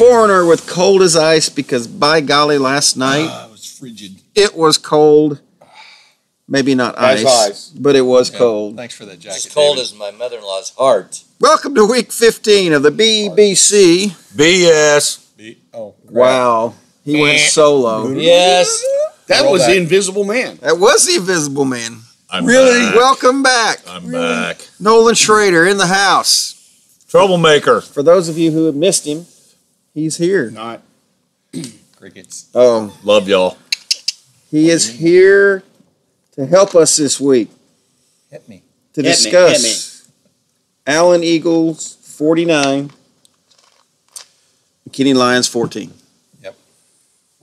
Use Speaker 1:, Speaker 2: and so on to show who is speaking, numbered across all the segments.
Speaker 1: foreigner with cold as ice because, by golly, last night
Speaker 2: it was frigid.
Speaker 1: It was cold. Maybe not ice, but it was cold.
Speaker 2: Thanks for that jacket.
Speaker 3: As cold as my mother-in-law's heart.
Speaker 1: Welcome to week 15 of the BEBC
Speaker 4: BS.
Speaker 1: Wow. He went solo.
Speaker 3: Yes.
Speaker 5: That was the Invisible Man.
Speaker 1: That was the Invisible Man.
Speaker 4: I'm
Speaker 1: really?
Speaker 4: back.
Speaker 1: Welcome back.
Speaker 4: I'm back.
Speaker 1: Nolan Schrader in the house.
Speaker 4: Troublemaker.
Speaker 1: For those of you who have missed him, he's here.
Speaker 5: Not
Speaker 2: crickets.
Speaker 1: Oh.
Speaker 4: Love y'all.
Speaker 1: He is here to help us this week.
Speaker 2: Hit me.
Speaker 1: To discuss Allen Eagles 49, McKinney Lions 14.
Speaker 2: Yep.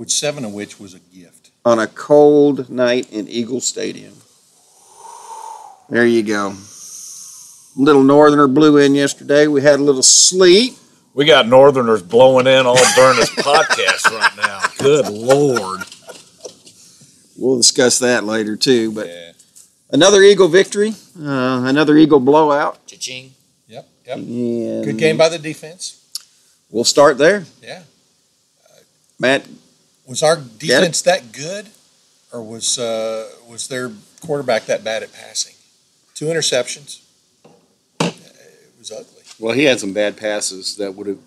Speaker 2: 7 of which was a gift.
Speaker 1: On a cold night in Eagle Stadium. There you go. Little northerner blew in yesterday. We had a little sleet.
Speaker 4: We got northerners blowing in all during this podcast right now. Good Lord.
Speaker 1: We'll discuss that later, too. But another Eagle victory, another Eagle blowout.
Speaker 3: Cha-ching.
Speaker 2: Yep.
Speaker 1: And
Speaker 2: good game by the defense.
Speaker 1: We'll start there.
Speaker 2: Yeah.
Speaker 1: Matt?
Speaker 2: Was our defense that good, or was their quarterback that bad at passing? 2 interceptions. It was ugly.
Speaker 5: Well, he had some bad passes that would have,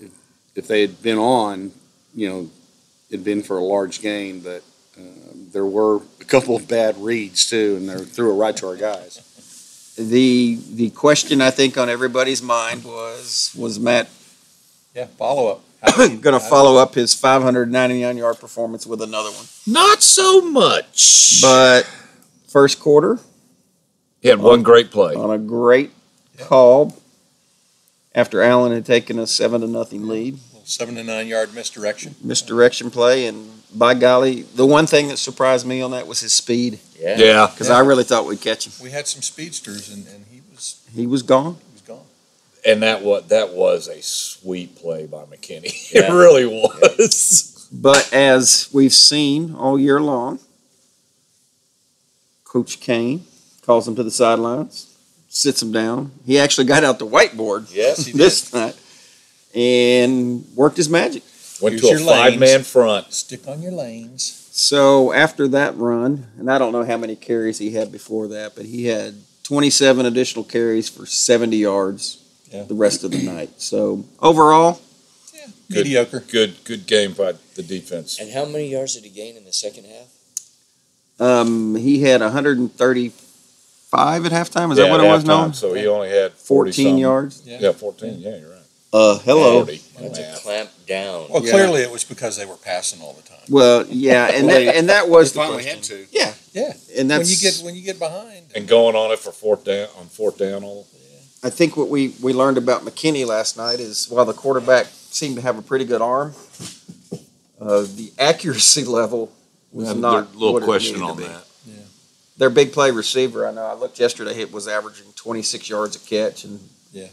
Speaker 5: if they had been on, it'd been for a large gain, but there were a couple of bad reads, too, and they threw it right to our guys.
Speaker 1: The question, I think, on everybody's mind was Matt
Speaker 2: follow-up.
Speaker 1: going to follow up his 599-yard performance with another one?
Speaker 4: Not so much.
Speaker 1: But first quarter.
Speaker 4: He had one great play.
Speaker 1: On a great call after Allen had taken a 7-0 lead.
Speaker 2: 7 to 9 yard misdirection.
Speaker 1: Misdirection play, and by golly, the one thing that surprised me on that was his speed.
Speaker 4: Yeah.
Speaker 1: Because I really thought we'd catch him.
Speaker 2: We had some speedsters, and he was
Speaker 1: gone. He was gone.
Speaker 4: And that was a sweet play by McKinney. Yeah. It really was.
Speaker 1: But as we've seen all year long, Coach Kane calls him to the sidelines, sits him down. He actually got out the whiteboard this night and worked his magic.
Speaker 4: Went to a 5-man front.
Speaker 2: Stick on your lanes.
Speaker 1: So after that run, and I don't know how many carries he had before that, but he had 27 additional carries for 70 yards the rest of the night. So overall,
Speaker 2: mediocre.
Speaker 4: Good game by the defense.
Speaker 3: And how many yards did he gain in the second half?
Speaker 1: He had 135 at halftime. Is that what it was, Nolan?
Speaker 4: So he only had
Speaker 1: 14 yards.
Speaker 4: Yeah, 14. Yeah, you're right.
Speaker 1: Hello.
Speaker 4: 40.
Speaker 3: That's a clamp down.
Speaker 2: Well, clearly it was because they were passing all the time.
Speaker 1: Well, yeah, and that was the
Speaker 5: finally
Speaker 1: question.
Speaker 5: had to.
Speaker 2: Yeah,
Speaker 1: and that's
Speaker 2: when you get behind
Speaker 4: and going on it for fourth down all.
Speaker 1: I think what we learned about McKinney last night is while the quarterback seemed to have a pretty good arm, the accuracy level was not
Speaker 4: a little
Speaker 1: what
Speaker 4: question
Speaker 1: it needed
Speaker 4: on
Speaker 1: to be.
Speaker 4: that.
Speaker 2: Yeah.
Speaker 1: Their big play receiver, I know. I looked yesterday; it was averaging 26 yards a catch, and he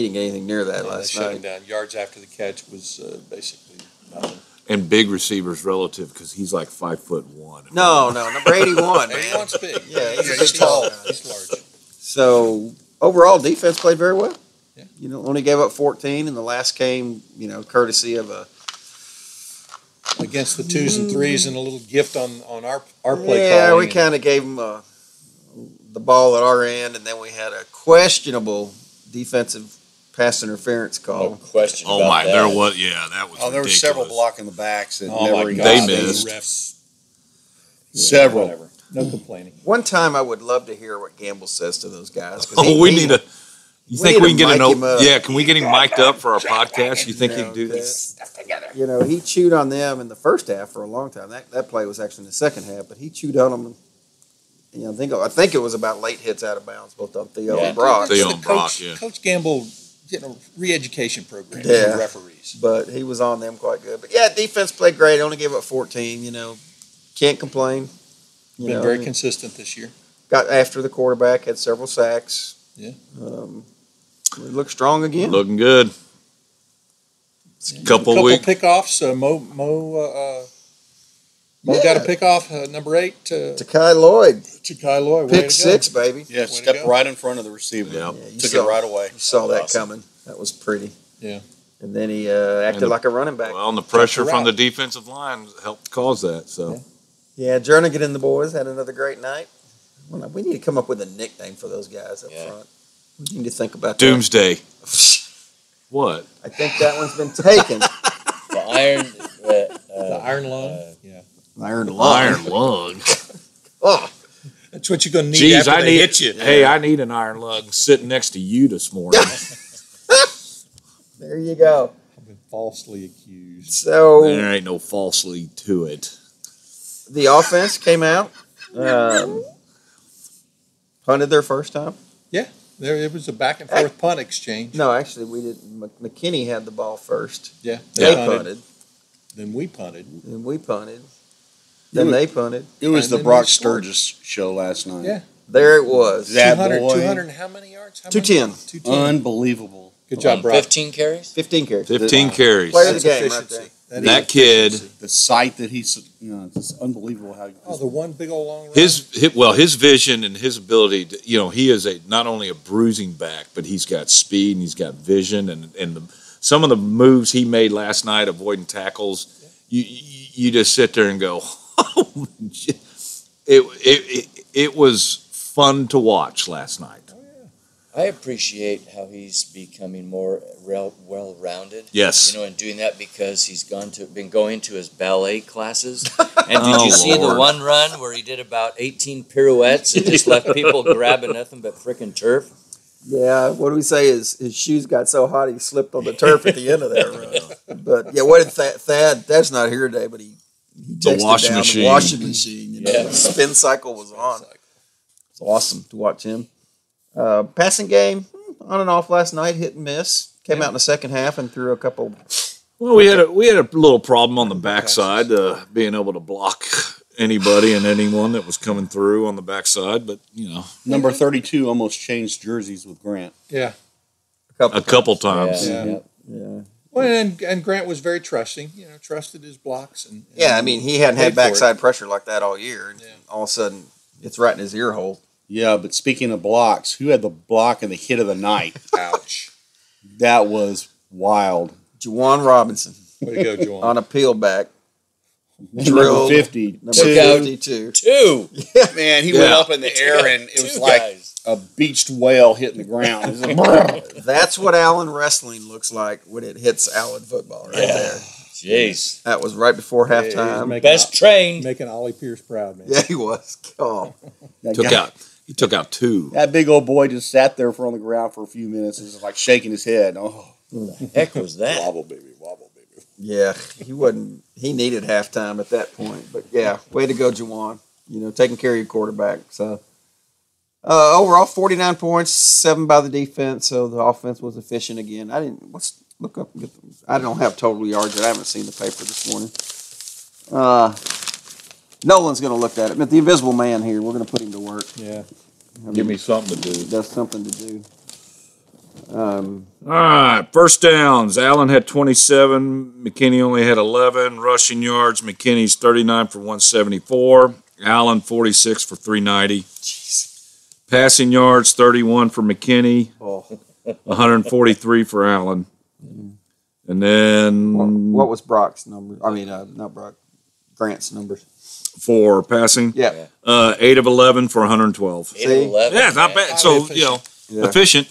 Speaker 1: didn't get anything near that last
Speaker 2: they shut
Speaker 1: night.
Speaker 2: him down. Yards after the catch was basically nothing.
Speaker 4: And big receivers relative because he's like 5'1".
Speaker 1: No, number 81.
Speaker 2: 81's big.
Speaker 1: Yeah,
Speaker 2: he's tall. He's large.
Speaker 1: So overall, defense played very well.
Speaker 2: Yeah.
Speaker 1: Only gave up 14 in the last game. Courtesy of a
Speaker 2: against the 2s and 3s and a little gift on our play calling.
Speaker 1: Yeah, we kind of gave them the ball at our end, and then we had a questionable defensive pass interference call.
Speaker 3: No question.
Speaker 4: Oh my, there was that was.
Speaker 5: There were several blocking the backs that never
Speaker 2: God,
Speaker 4: they missed.
Speaker 2: Refs.
Speaker 5: Several.
Speaker 2: Whatever. No complaining.
Speaker 1: One time, I would love to hear what Gamble says to those guys.
Speaker 4: We need a. You think we can get
Speaker 1: mic him up.
Speaker 4: Yeah, can we get him mic'd up for our podcast? You think he'd do this?
Speaker 1: He chewed on them in the first half for a long time. That play was actually in the second half, but he chewed on them. I think it was about late hits out of bounds, both on Theo and Brock.
Speaker 4: Theo and Brock,
Speaker 2: Coach Gamble getting a re-education program for referees.
Speaker 1: But he was on them quite good. But defense played great. Only gave up 14. Can't complain.
Speaker 2: Been very consistent this year.
Speaker 1: Got after the quarterback, had several sacks.
Speaker 2: Yeah.
Speaker 1: We look strong again.
Speaker 4: Looking good. Couple weeks.
Speaker 2: Pickoffs. Mo got a pickoff. Number 8 to
Speaker 1: Kai Lloyd.
Speaker 2: Pick
Speaker 1: 6, baby.
Speaker 5: Yeah, stepped right in front of the receiver.
Speaker 4: Yeah.
Speaker 5: Took it right away.
Speaker 1: You saw that coming. That was pretty.
Speaker 2: Yeah.
Speaker 1: And then he acted like a running back.
Speaker 4: Well, and the pressure from the defensive line helped cause that. So,
Speaker 1: yeah, Jernigan and the boys had another great night. Well, we need to come up with a nickname for those guys up front. We need to think about
Speaker 4: Doomsday. What?
Speaker 1: I think that one's been taken.
Speaker 3: The iron.
Speaker 2: The iron lung.
Speaker 1: Iron lung.
Speaker 4: Iron lung.
Speaker 1: Oh,
Speaker 2: That's what you're going to need after they hit you.
Speaker 4: Hey, I need an iron lung sitting next to you this morning.
Speaker 1: there you go.
Speaker 2: I've been falsely accused.
Speaker 1: So
Speaker 4: There ain't no falsely to it.
Speaker 1: the offense came out, punted their first time.
Speaker 2: Yeah, it was a back and forth punt exchange.
Speaker 1: No, actually, we didn't. McKinney had the ball first.
Speaker 2: Yeah,
Speaker 1: They punted.
Speaker 2: Then we punted.
Speaker 1: Then we punted. Then they punted.
Speaker 5: It was
Speaker 2: And
Speaker 5: the
Speaker 2: then
Speaker 5: Brock
Speaker 2: they scored.
Speaker 5: Sturgis show last night.
Speaker 2: Yeah.
Speaker 1: There it was.
Speaker 5: That
Speaker 2: 200,
Speaker 5: boy.
Speaker 2: 200 and how many yards?
Speaker 1: 210.
Speaker 2: 210.
Speaker 5: Unbelievable.
Speaker 2: Good job, Brock.
Speaker 3: 15 carries?
Speaker 1: 15 carries.
Speaker 4: 15 carries.
Speaker 1: Player of the
Speaker 2: That's
Speaker 1: game right
Speaker 2: efficiency.
Speaker 1: there.
Speaker 4: That kid,
Speaker 5: The sight that he's, it's just unbelievable how.
Speaker 2: Oh, the one big old long run.
Speaker 4: his vision and his ability to, he is not only a bruising back, but he's got speed and he's got vision and some of the moves he made last night, avoiding tackles, you just sit there and go, oh, it was fun to watch last night.
Speaker 3: I appreciate how he's becoming more well-rounded.
Speaker 4: Yes.
Speaker 3: And doing that because he's been going to his ballet classes. And did
Speaker 4: Oh,
Speaker 3: you see the
Speaker 4: Lord.
Speaker 3: one run where he did about 18 pirouettes and just left people grabbing nothing but frickin' turf?
Speaker 1: Yeah, what do we say? His shoes got so hot he slipped on the turf at the end of that run. But yeah, what did Thad? Thad's not here today, but he texted
Speaker 4: washing
Speaker 1: down
Speaker 4: machine.
Speaker 1: The washing machine.
Speaker 3: Yeah.
Speaker 1: The spin cycle was on. It's awesome to watch him. Passing game on and off last night, hit and miss. Came out in the second half and threw a couple.
Speaker 4: Well, we had a little problem on the backside, being able to block anybody and anyone that was coming through on the backside, but
Speaker 5: Number 32 almost changed jerseys with Grant.
Speaker 2: Yeah.
Speaker 4: a couple times.
Speaker 2: Yeah.
Speaker 1: Yeah.
Speaker 2: Well, and Grant was very trusting. Trusted his blocks. And
Speaker 1: Yeah, I mean, he hadn't
Speaker 2: paid
Speaker 1: had
Speaker 2: for
Speaker 1: backside
Speaker 2: it.
Speaker 1: pressure like that all year. And all of a sudden, it's right in his ear hole.
Speaker 5: Yeah, but speaking of blocks, who had the block and the hit of the night?
Speaker 2: Ouch.
Speaker 5: That was wild.
Speaker 1: Juwan Robinson
Speaker 2: Way to go, Joel.
Speaker 1: on a peel back.
Speaker 5: Number
Speaker 1: Drilled.
Speaker 5: 50.
Speaker 1: Number
Speaker 3: Took out
Speaker 1: 52.
Speaker 3: Two.
Speaker 5: Man, he went up in the air and it was
Speaker 3: Two
Speaker 5: like
Speaker 3: guys.
Speaker 5: a beached whale hitting the ground. It was like,
Speaker 1: That's what Allen wrestling looks like when it hits Allen football right there.
Speaker 3: Jeez.
Speaker 1: That was right before halftime.
Speaker 3: Best trained.
Speaker 2: Making Ollie Pierce proud, man.
Speaker 1: Yeah, he was. Oh,
Speaker 4: He took out two.
Speaker 5: That big old boy just sat there on the ground for a few minutes and was like shaking his head. Oh,
Speaker 3: Who the heck was that?
Speaker 5: wobble, baby, wobble, baby.
Speaker 1: yeah. He wasn't. He needed halftime at that point. But yeah, way to go, Juwan. Taking care of your quarterback. So overall, 49 points, 7 by the defense. So the offense was efficient again. Let's look up. I don't have total yards yet. I haven't seen the paper this morning. Nolan's going to look at it. But the invisible man here, we're going to put him to work.
Speaker 2: Yeah.
Speaker 4: Give me something to do.
Speaker 1: That's something to do.
Speaker 4: All right, first downs. Allen had 27. McKinney only had 11. Rushing yards, McKinney's 39 for 174. Allen 46 for 390.
Speaker 1: Jeez.
Speaker 4: Passing yards, 31 for McKinney,
Speaker 1: Oh.
Speaker 4: 143 for Allen. And then
Speaker 1: What was Brock's number? I mean, not Brock. Grant's numbers.
Speaker 4: for passing,
Speaker 1: Yeah.
Speaker 4: 8 of 11 for 112.
Speaker 3: 8 of 11.
Speaker 4: Yeah, it's not bad. So, efficient.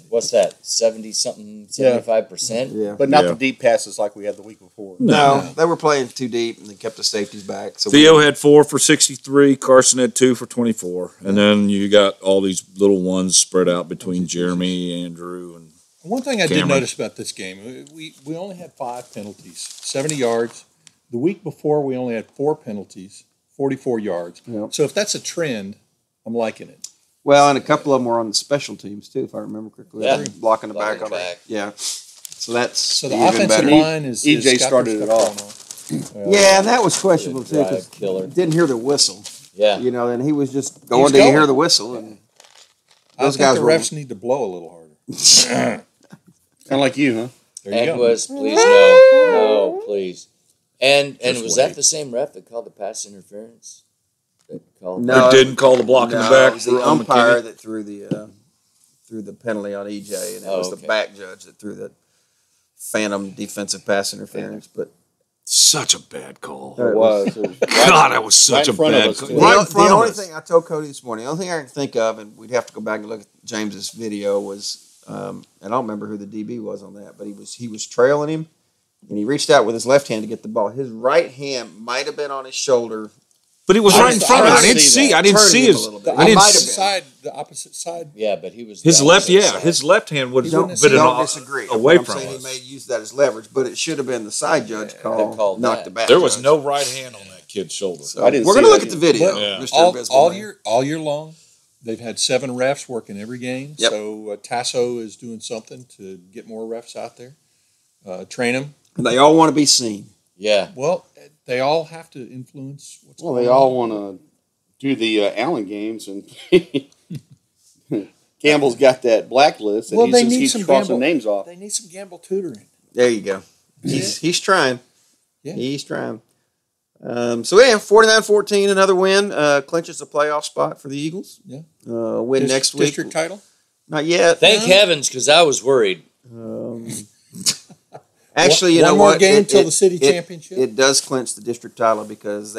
Speaker 3: What's that? 70-something, 75%?
Speaker 1: Yeah.
Speaker 5: But not
Speaker 4: Yeah.
Speaker 5: the deep passes like we had the week before.
Speaker 1: No, they were playing too deep and they kept the safeties back. So
Speaker 4: Theo had 4 for 63. Carson had 2 for 24. And then you got all these little ones spread out between Jeremy, Andrew, and
Speaker 2: One thing I did
Speaker 4: Cameron.
Speaker 2: notice about this game, we only had 5 penalties, 70 yards. The week before, we only had 4 penalties, 44 yards.
Speaker 1: Yep.
Speaker 2: So if that's a trend, I'm liking it.
Speaker 1: Well, and a couple of them were on the special teams too, if I remember correctly.
Speaker 3: Yeah.
Speaker 1: Blocking the
Speaker 3: Blocking
Speaker 1: back on it.
Speaker 3: back.
Speaker 1: Yeah. So that's
Speaker 2: So the
Speaker 1: even
Speaker 2: offensive
Speaker 1: better.
Speaker 2: line is
Speaker 5: EJ
Speaker 2: got
Speaker 5: started
Speaker 2: their
Speaker 5: it
Speaker 2: stuff going on.
Speaker 1: Yeah, and that was questionable too
Speaker 3: Drive
Speaker 1: because
Speaker 3: killer.
Speaker 1: didn't hear the whistle.
Speaker 3: Yeah.
Speaker 1: And he was just going
Speaker 2: was
Speaker 1: to hear
Speaker 2: going.
Speaker 1: the whistle. And
Speaker 2: I
Speaker 1: those
Speaker 2: think
Speaker 1: guys
Speaker 2: the
Speaker 1: were.
Speaker 2: refs need to blow a little harder.
Speaker 5: Kind of like you, huh?
Speaker 2: There you
Speaker 3: And
Speaker 2: go.
Speaker 3: was, please, no, please. And
Speaker 5: Just
Speaker 3: was
Speaker 5: wait.
Speaker 3: that the same ref that called the pass interference? That called
Speaker 1: No.
Speaker 4: Or didn't call the block in the back
Speaker 1: it was the
Speaker 4: for
Speaker 1: umpire
Speaker 4: McKinney?
Speaker 1: that threw the penalty on EJ, and it
Speaker 3: Oh,
Speaker 1: was the
Speaker 3: okay.
Speaker 1: back judge that threw that phantom defensive pass interference, but
Speaker 4: Such a bad call.
Speaker 5: It was. It was
Speaker 4: God, that was such
Speaker 5: right
Speaker 4: a
Speaker 5: in front of
Speaker 4: bad
Speaker 5: us,
Speaker 4: call.
Speaker 5: too.
Speaker 4: Right in front
Speaker 1: the
Speaker 4: of
Speaker 1: only
Speaker 4: us.
Speaker 1: thing I told Cody this morning, the only thing I can think of, and we'd have to go back and look at James's video, was, and I don't remember who the DB was on that, but he was trailing him, and he reached out with his left hand to get the ball. His right hand might have been on his shoulder.
Speaker 4: But it was right in front of us. I didn't see. I didn't
Speaker 1: Turning
Speaker 4: see
Speaker 1: him a
Speaker 4: his.
Speaker 1: little bit.
Speaker 4: I
Speaker 1: It
Speaker 4: didn't
Speaker 1: might have
Speaker 4: see
Speaker 1: been.
Speaker 2: The opposite side.
Speaker 3: Yeah, but he was
Speaker 4: his
Speaker 3: the
Speaker 4: left.
Speaker 3: opposite
Speaker 4: Yeah,
Speaker 3: side.
Speaker 4: his left hand would have
Speaker 1: Don't
Speaker 4: been
Speaker 1: disagree.
Speaker 4: away
Speaker 1: I'm
Speaker 4: from
Speaker 1: saying
Speaker 4: us.
Speaker 1: he may use that as leverage, but it should have been the side judge
Speaker 3: called
Speaker 1: call, not
Speaker 3: that.
Speaker 1: the back.
Speaker 4: There was
Speaker 1: judge.
Speaker 4: no right hand on that kid's shoulder.
Speaker 1: So
Speaker 5: I didn't
Speaker 1: we're
Speaker 5: see
Speaker 1: going to
Speaker 5: that
Speaker 1: look at the video.
Speaker 4: Yeah.
Speaker 1: Mr. Bisbee.
Speaker 2: All year long, they've had 7 refs working every game.
Speaker 1: Yep.
Speaker 2: So Tasso is doing something to get more refs out there, train them.
Speaker 1: They all want to be seen.
Speaker 3: Yeah.
Speaker 2: Well, they all have to influence what's
Speaker 5: Well,
Speaker 2: going
Speaker 5: they
Speaker 2: on.
Speaker 5: all want to do the Allen games, and Campbell's got that blacklist, and
Speaker 2: Well,
Speaker 5: he
Speaker 2: they
Speaker 5: just
Speaker 2: need
Speaker 5: keeps
Speaker 2: some
Speaker 5: crossing
Speaker 2: gamble-
Speaker 5: names off.
Speaker 2: They need some gamble tutoring.
Speaker 1: There you go. He's trying.
Speaker 2: Yeah.
Speaker 1: He's trying. So, yeah, 49-14, another win. Clinches a playoff spot for the Eagles.
Speaker 2: Yeah.
Speaker 1: Win next week.
Speaker 2: District title?
Speaker 1: Not yet.
Speaker 3: Thank heavens, because I was worried.
Speaker 1: Actually, you
Speaker 2: One
Speaker 1: know
Speaker 2: more
Speaker 1: what?
Speaker 2: game till the city championship?
Speaker 1: It does clinch the district title because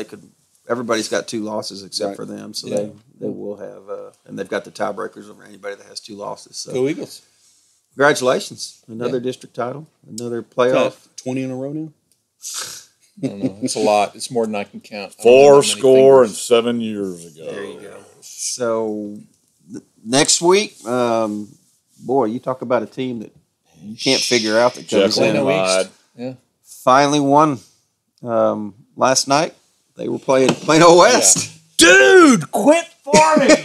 Speaker 1: everybody's got 2 losses except
Speaker 5: Right.
Speaker 1: for them. So
Speaker 2: Yeah.
Speaker 1: they will have, and they've got the tiebreakers over anybody that has 2 losses. So
Speaker 2: Go Eagles.
Speaker 1: congratulations. Another district title, another playoff.
Speaker 5: 20 in a row now.
Speaker 2: I don't know. It's a lot. It's more than I can count. I don't know
Speaker 4: 4
Speaker 2: how many
Speaker 4: score and
Speaker 2: fingers.
Speaker 4: 7 years ago.
Speaker 1: There you go. So next week, boy, you talk about a team that you can't figure out that comes
Speaker 4: Jekyll and
Speaker 1: in.
Speaker 2: Plano
Speaker 4: Hyde.
Speaker 2: East. Yeah.
Speaker 1: Finally won last night. They were playing Plano West.
Speaker 4: Dude, quit farming.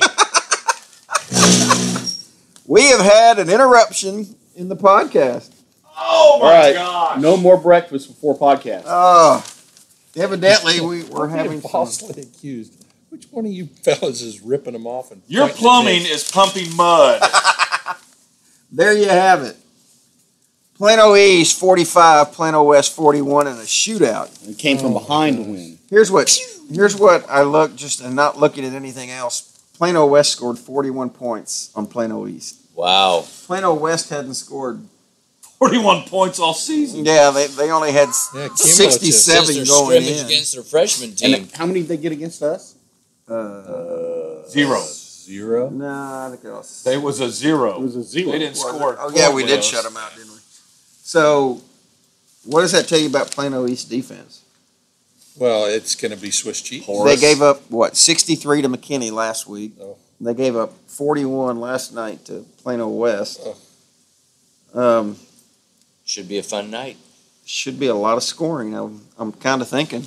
Speaker 1: We have had an interruption in the podcast.
Speaker 4: Oh
Speaker 5: All
Speaker 4: my
Speaker 5: right,
Speaker 4: God.
Speaker 5: no more breakfast before podcast.
Speaker 1: Evidently, we're
Speaker 2: I'm
Speaker 1: having
Speaker 2: being
Speaker 1: some.
Speaker 2: falsely accused. Which one of you fellas is ripping them off? And
Speaker 4: Your
Speaker 2: pointing at
Speaker 4: plumbing
Speaker 2: me?
Speaker 4: is pumping mud.
Speaker 1: There you have it. Plano East 45, Plano West 41 in a shootout.
Speaker 5: It came from behind to win.
Speaker 1: Here's what I look just and not looking at anything else. Plano West scored 41 points on Plano East.
Speaker 3: Wow.
Speaker 1: Plano West hadn't scored.
Speaker 4: 41 points all season.
Speaker 1: Yeah, they only had
Speaker 2: Yeah, cumulative.
Speaker 1: 67
Speaker 3: Since their
Speaker 1: going
Speaker 3: scrimmage
Speaker 1: in.
Speaker 3: against their freshman team.
Speaker 5: And how many did they get against us?
Speaker 4: 0.
Speaker 2: 0.
Speaker 1: Nah, I think it was.
Speaker 5: Oh.
Speaker 4: They was a 0.
Speaker 5: It was a 0.
Speaker 4: They didn't score.
Speaker 1: Oh yeah, we
Speaker 4: with
Speaker 1: did
Speaker 4: us.
Speaker 1: shut them out, didn't we? So, what does that tell you about Plano East defense?
Speaker 2: Well, it's going to be Swiss cheese.
Speaker 1: They gave up 63 to McKinney last week.
Speaker 2: Oh.
Speaker 1: They gave up 41 last night to Plano West.
Speaker 3: Should be a fun night.
Speaker 1: Should be a lot of scoring. I'm kind of thinking.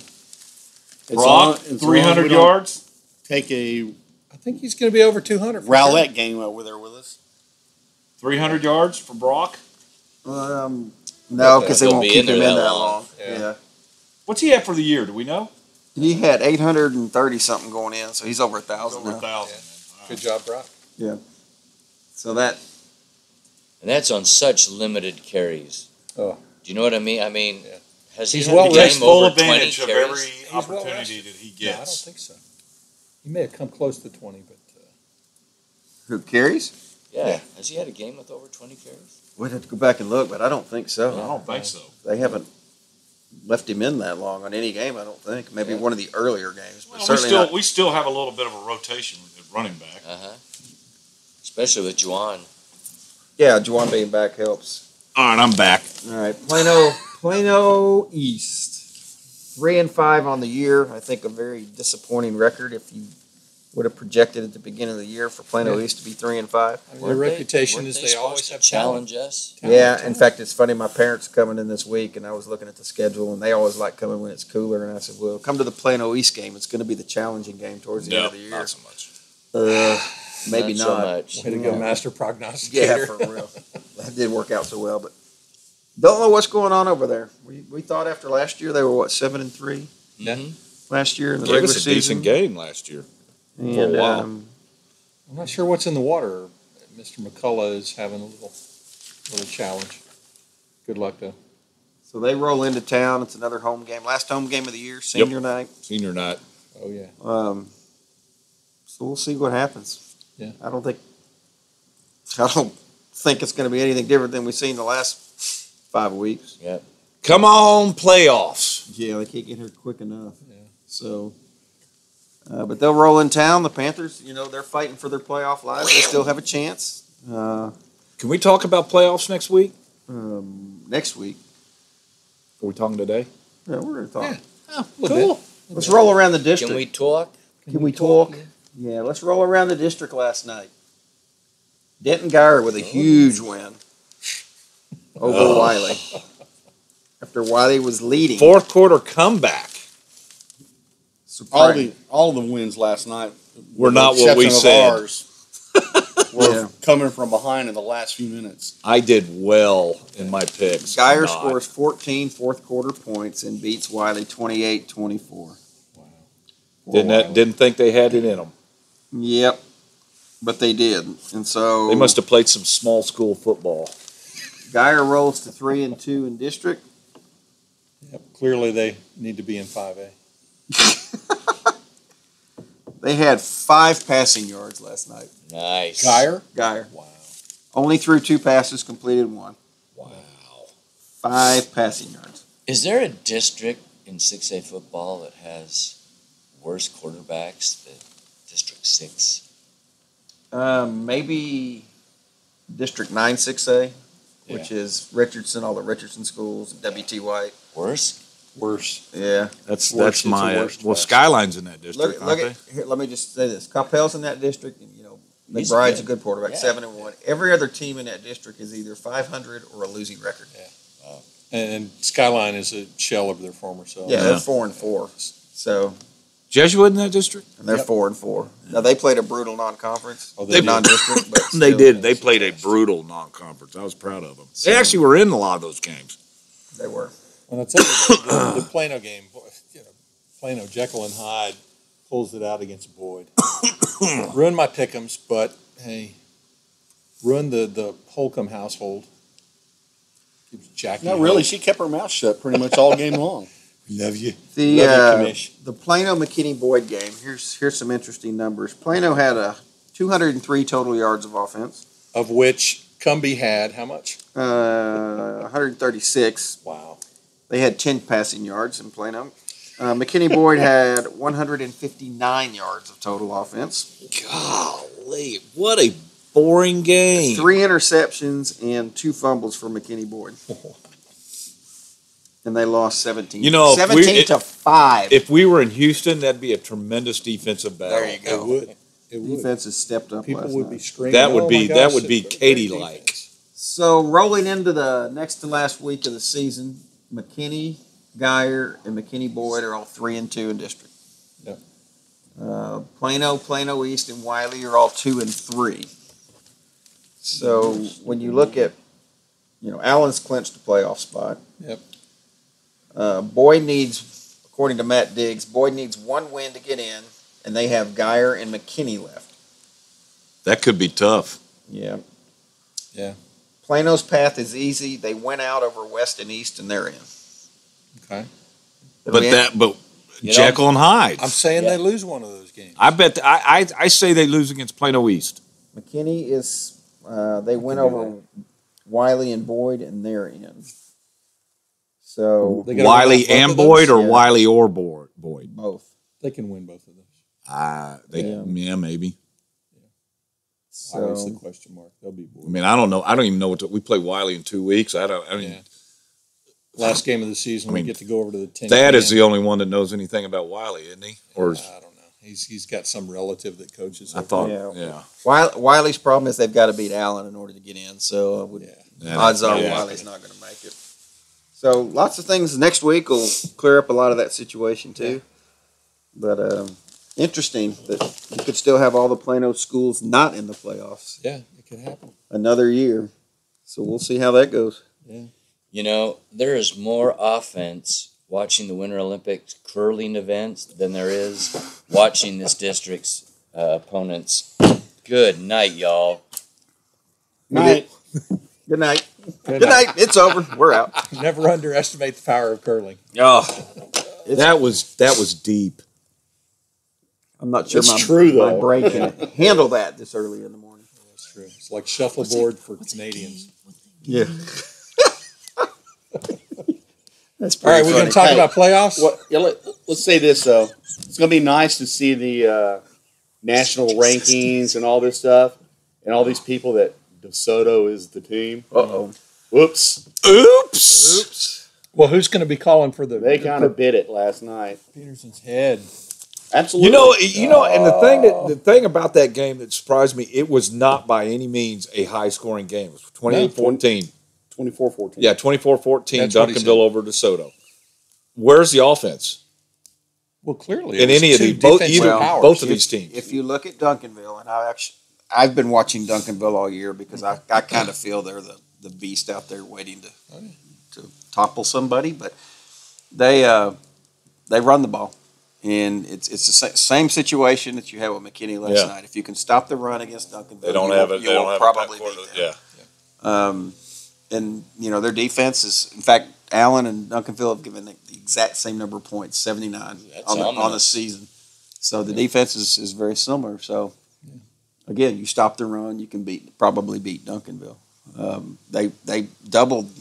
Speaker 4: Brock,
Speaker 5: as long as
Speaker 4: 300
Speaker 5: we don't
Speaker 4: yards.
Speaker 5: Take a
Speaker 2: I think he's going to be over 200. for
Speaker 5: Rowlett game over there with us.
Speaker 4: 300 yards for Brock.
Speaker 1: No, because they
Speaker 3: He'll
Speaker 1: won't
Speaker 3: be
Speaker 1: keep
Speaker 3: in there
Speaker 1: him in
Speaker 3: that
Speaker 1: that
Speaker 3: long.
Speaker 1: long.
Speaker 2: Yeah.
Speaker 1: Yeah.
Speaker 4: What's he at for the year? Do we know?
Speaker 1: He had 830 something going in, so he's over 1,000
Speaker 4: Over
Speaker 1: now.
Speaker 4: 1,000.
Speaker 2: sure. Good job, Brock.
Speaker 1: So that
Speaker 3: And that's on such limited carries.
Speaker 2: Oh.
Speaker 3: Do you know what I mean? I mean,
Speaker 2: Yeah.
Speaker 3: has he
Speaker 2: He's
Speaker 3: had
Speaker 2: well
Speaker 3: a
Speaker 4: He
Speaker 2: rested.
Speaker 4: takes
Speaker 3: game
Speaker 4: full
Speaker 3: over 20
Speaker 4: advantage of
Speaker 3: carries?
Speaker 4: every
Speaker 2: well
Speaker 4: opportunity
Speaker 2: rested.
Speaker 4: that he
Speaker 2: No, I don't
Speaker 4: gets.
Speaker 2: think so. He may have come close to 20, but
Speaker 1: who carries?
Speaker 3: Yeah. Has he had a game with over 20 carries?
Speaker 1: We'd have to go back and look, but I don't think
Speaker 4: I
Speaker 1: so.
Speaker 4: don't think so.
Speaker 1: They haven't left him in that long on any game. I don't think. Maybe one of the earlier games, but
Speaker 4: Well,
Speaker 1: certainly not.
Speaker 4: we still have a little bit of a rotation at running back.
Speaker 3: Uh-huh. Especially with Juwan.
Speaker 1: Yeah, Juwan being back helps.
Speaker 4: All right, I'm back.
Speaker 1: All right, Plano East, 3-5 on the year. I think a very disappointing record if you would have projected at the beginning of the year for Plano
Speaker 2: Yeah.
Speaker 1: East to be 3-5.
Speaker 2: their
Speaker 3: Weren't
Speaker 2: reputation
Speaker 3: weren't
Speaker 2: is
Speaker 3: they
Speaker 2: they
Speaker 3: supposed
Speaker 2: always
Speaker 3: to
Speaker 2: have
Speaker 3: challenge us.
Speaker 1: Yeah, in fact, it's funny. My parents are coming in this week, and I was looking at the schedule, and they always like coming when it's cooler. And I said, "Well, come to the Plano East game. It's going to be the challenging game towards the end of the year."
Speaker 4: not so much.
Speaker 1: Maybe
Speaker 3: not.
Speaker 1: not.
Speaker 3: So much.
Speaker 2: Way to go,
Speaker 1: Yeah.
Speaker 2: master prognosticator.
Speaker 1: Yeah, for real. That did work out so well, but don't know what's going on over there. We thought after last year they were 7-3
Speaker 3: Mhm.
Speaker 1: last year in the
Speaker 4: Gave
Speaker 1: regular
Speaker 4: us a
Speaker 1: season.
Speaker 4: decent game last year.
Speaker 1: And,
Speaker 4: for a while.
Speaker 2: I'm not sure what's in the water. Mr. McCullough is having a little challenge. Good luck, though.
Speaker 1: so they roll into town. It's another home game, last home game of the year, senior night.
Speaker 4: Senior night.
Speaker 2: Oh, yeah.
Speaker 1: So we'll see what happens.
Speaker 2: Yeah.
Speaker 1: I don't think it's going to be anything different than we've seen the last 5 weeks.
Speaker 3: Yep.
Speaker 4: Come on, playoffs.
Speaker 1: Yeah, they can't get here quick enough. Yeah. So, but they'll roll in town. The Panthers, they're fighting for their playoff lives. They still have a chance.
Speaker 4: Can we talk about playoffs next week?
Speaker 1: Next week.
Speaker 4: Are we talking today?
Speaker 1: Yeah, we're going to talk.
Speaker 2: Yeah.
Speaker 4: Oh,
Speaker 2: Cool.
Speaker 1: Let's roll around the district.
Speaker 3: Can we talk?
Speaker 1: Can we talk? Yeah, let's roll around the district last night. Denton Geyer with a huge win over Wiley. After Wiley was leading.
Speaker 4: Fourth quarter comeback.
Speaker 5: All the wins last night
Speaker 4: were not what we said.
Speaker 5: Ours, were coming from behind in the last few minutes.
Speaker 4: I did well in my picks.
Speaker 1: Geyer scores 14 fourth quarter points and beats Wiley 28-24.
Speaker 4: Wow. Didn't think they had it in them.
Speaker 1: Yep. But they did. And so
Speaker 4: They must have played some small school football.
Speaker 1: Geyer rolls to 3-2 in district.
Speaker 2: Yep. Clearly, they need to be in 5A.
Speaker 1: They had 5 passing yards last night.
Speaker 3: Nice.
Speaker 2: Geyer?
Speaker 1: Wow. Only threw 2 passes, completed 1.
Speaker 4: Wow.
Speaker 1: 5 passing yards.
Speaker 3: Is there a district in 6A football that has worse quarterbacks than District 6?
Speaker 1: Maybe District 9 6A, which is Richardson, all the Richardson schools, W.T. White.
Speaker 3: Worse?
Speaker 2: Worse.
Speaker 1: Yeah.
Speaker 4: That's
Speaker 2: It's
Speaker 4: my
Speaker 2: the worst class.
Speaker 4: Skyline's in that district.
Speaker 1: Look
Speaker 4: aren't
Speaker 1: at here. Let me just say this: Coppell's in that district, and
Speaker 3: He's
Speaker 1: McBride's
Speaker 3: good.
Speaker 1: a good quarterback,
Speaker 3: Yeah.
Speaker 1: 7-1. Every other team in that district is either 500 or a losing record.
Speaker 2: And Skyline is a shell of their former self.
Speaker 1: Yeah, they're 4-4. So
Speaker 4: they? Jesuit in that district?
Speaker 1: and they're 4-4. Now they played a brutal non-conference,
Speaker 2: Oh, they did.
Speaker 1: non-district. But
Speaker 4: They
Speaker 1: still,
Speaker 4: did. They played a brutal non-conference. I was proud of them. They actually were in a lot of those games.
Speaker 1: They were.
Speaker 2: And I'll tell you, the Plano game, Plano, Jekyll and Hyde pulls it out against Boyd. Ruined my pick'ems, but hey, ruined the Holcomb household. Keeps Jackie.
Speaker 5: Not really. She kept her mouth shut pretty much all game long.
Speaker 2: Love you.
Speaker 1: The
Speaker 2: Love you, Commish.
Speaker 1: the Plano McKinney Boyd game. Here's some interesting numbers. Plano had 203 total yards of offense.
Speaker 2: Of which Cumbie had how much?
Speaker 1: 136.
Speaker 2: Wow.
Speaker 1: They had 10 passing yards in Plano. McKinney Boyd had 159 yards of total offense.
Speaker 4: Golly, what a boring game.
Speaker 1: 3 interceptions and 2 fumbles for McKinney Boyd. And they lost 17.
Speaker 4: If
Speaker 1: 17 to 5.
Speaker 4: If we were in Houston, that'd be a tremendous defensive battle.
Speaker 1: There you go.
Speaker 2: It would. It would.
Speaker 1: Defense has stepped up
Speaker 2: People
Speaker 1: last
Speaker 2: would be
Speaker 1: night.
Speaker 2: screaming.
Speaker 4: That would
Speaker 2: "Oh
Speaker 4: be
Speaker 2: my
Speaker 4: that
Speaker 2: gosh,
Speaker 4: would be
Speaker 2: it's a great
Speaker 4: Katie-like.
Speaker 2: defense."
Speaker 1: So rolling into the next to last week of the season, McKinney, Geyer, and McKinney Boyd are all 3-2 in district.
Speaker 2: Yep.
Speaker 1: Plano East, and Wiley are all 2-3. So when you look at, Allen's clinched a playoff spot.
Speaker 2: Yep.
Speaker 1: Boyd needs, according to Matt Diggs, Boyd needs 1 win to get in, and they have Geyer and McKinney left.
Speaker 4: That could be tough.
Speaker 1: Yeah.
Speaker 2: Yeah.
Speaker 1: Plano's path is easy. They went out over West and East, and they're in.
Speaker 2: Okay.
Speaker 4: But Jekyll and Hyde.
Speaker 2: I'm saying they lose one of those games.
Speaker 4: I bet. I say they lose against Plano East.
Speaker 1: McKinney is. They went over Wiley and Boyd, and they're in. So
Speaker 2: They gotta
Speaker 4: Wiley
Speaker 2: win both
Speaker 4: and
Speaker 2: of those?
Speaker 4: Boyd, or
Speaker 1: Yeah.
Speaker 4: Wiley or Boyd.
Speaker 1: both.
Speaker 2: They can win both of those.
Speaker 4: Yeah, maybe.
Speaker 2: Wiley's the
Speaker 1: So
Speaker 2: question mark. They'll be Boyd.
Speaker 4: I mean, I don't know. I don't even know we play Wiley in 2 weeks. I mean,
Speaker 2: Yeah. Last game of the season, we get to go over to the 10.
Speaker 4: Thad is the only one that knows anything about Wiley, isn't he? Or
Speaker 2: I don't know. He's got some relative that coaches.
Speaker 4: I thought,
Speaker 1: Yeah. Wiley's problem is they've got to beat Allen in order to get in. So odds are Wiley's not going to make it. So lots of things next week will clear up a lot of that situation too. But interesting that you could still have all the Plano schools not in the playoffs
Speaker 2: Yeah, it could happen.
Speaker 1: another year. So we'll see how that goes.
Speaker 2: Yeah.
Speaker 3: There is more offense watching the Winter Olympics curling events than there is watching this district's opponents. Good night, y'all.
Speaker 1: Night. Good night. Good night. It's over. We're out.
Speaker 2: Never underestimate the power of curling.
Speaker 4: oh, that was deep.
Speaker 1: I'm not sure
Speaker 2: It's true,
Speaker 1: my
Speaker 2: though.
Speaker 1: brain can handle that this early in the morning.
Speaker 2: That's true. It's like shuffleboard for Canadians.
Speaker 1: Yeah. That's
Speaker 2: All right,
Speaker 1: pretty
Speaker 2: we're going
Speaker 1: funny.
Speaker 2: to talk about playoffs.
Speaker 5: Well, yeah, let's say this though. It's going to be nice to see the national rankings and all this stuff, and all these people that DeSoto is the team.
Speaker 1: Uh-oh.
Speaker 5: Whoops.
Speaker 4: Oops.
Speaker 2: Well, who's going to be calling for
Speaker 5: They kind of bit it last night.
Speaker 2: Peterson's head?
Speaker 5: Absolutely.
Speaker 4: And the thing about that game that surprised me, it was not by any means a high scoring game. It was 28-14.
Speaker 5: 24-14.
Speaker 4: Yeah, 24-14,
Speaker 2: That's what he
Speaker 4: Duncanville
Speaker 2: said.
Speaker 4: over DeSoto. Where's the offense
Speaker 2: Well, clearly,
Speaker 4: in
Speaker 2: it was
Speaker 4: any of
Speaker 2: two
Speaker 4: these? Both
Speaker 2: defensive powers.
Speaker 4: both of these teams.
Speaker 1: If you look at Duncanville, and I've been watching Duncanville all year because I kind of feel they're the beast out there waiting to topple somebody, but they run the ball, and it's the same situation that you had with McKinney last night. If you can stop the run against Duncanville,
Speaker 4: They don't have it. They don't have
Speaker 1: probably
Speaker 4: it.
Speaker 1: beat them.
Speaker 4: Yeah.
Speaker 1: And their defense is, in fact, Allen and Duncanville have given the exact same number of points, 79 on the season. So the defense is very similar. So again, you stop the run, you can probably beat Duncanville. They doubled.